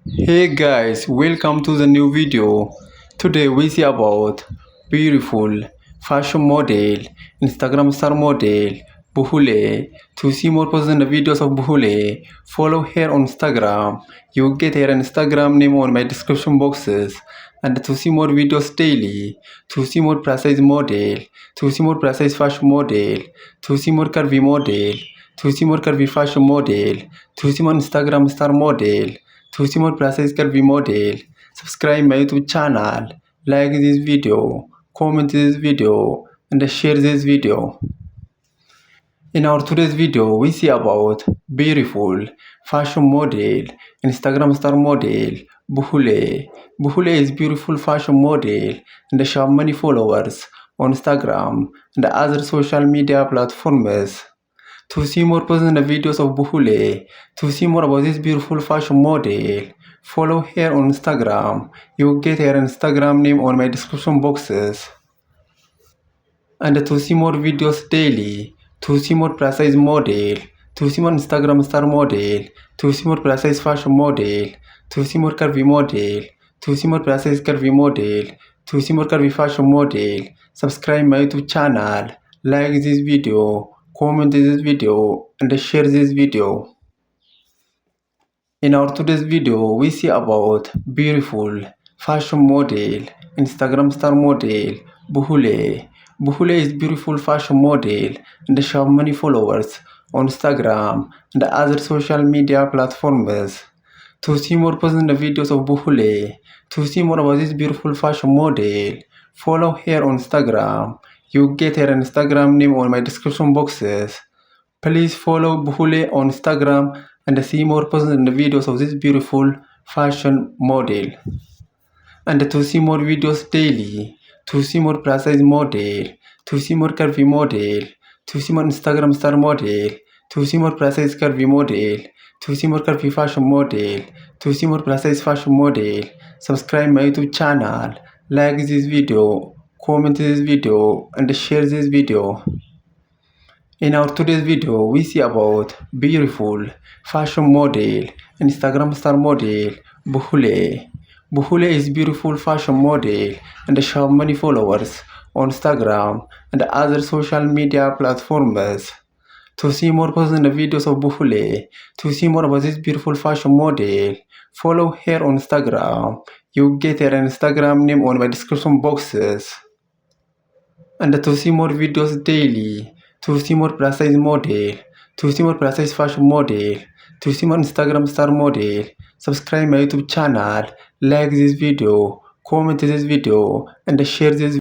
Hey guys, welcome to the new video. Today we see about beautiful fashion model, Instagram star model, Buhule. To see more personal videos of Buhule, follow her on Instagram. You get her Instagram name on my description boxes. And to see more videos daily, to see more precise model, to see more precise fashion model, to see more curvy model, to see more curvy fashion model, to see more Instagram star model, to see more precise curvy model. Subscribe my YouTube channel, like this video, comment this video, and share this video. In our today's video, we see about beautiful fashion model, Instagram star model, Buhule. Buhule is beautiful fashion model and she have many followers on Instagram and other social media platforms. To see more personal videos of Buhule, to see more about this beautiful fashion model, follow her on Instagram. You will get her Instagram name on my description boxes. And to see more videos daily, to see more precise model, to see more Instagram star model, to see more precise fashion model, to see more curvy model, to see more precise curvy model, to see more curvy fashion model, subscribe my YouTube channel, like this video, comment this video, and share this video. In our today's video, we see about beautiful fashion model, Instagram star model, Buhule. Buhule is beautiful fashion model and she have many followers on Instagram and other social media platforms. To see more personal videos of Buhule, to see more about this beautiful fashion model, follow her on Instagram. You get her Instagram name on my description boxes. Please follow Buhule on Instagram and see more personal videos of this beautiful fashion model. And to see more videos daily, to see more precise model, to see more curvy model, to see more Instagram star model, to see more precise curvy model, to see more curvy fashion model, to see more precise fashion model, subscribe my YouTube channel, like this video, comment this video, and share this video. In our today's video, we see about beautiful fashion model, Instagram star model, Buhule. Buhule is beautiful fashion model and she have many followers on Instagram and other social media platforms. To see more personal videos of Buhule, to see more about this beautiful fashion model, follow her on Instagram. You get her Instagram name on my description boxes. And to see more videos daily, to see more precise model, to see more precise fashion model, to see more Instagram star model, subscribe my YouTube channel, like this video, comment this video, and share this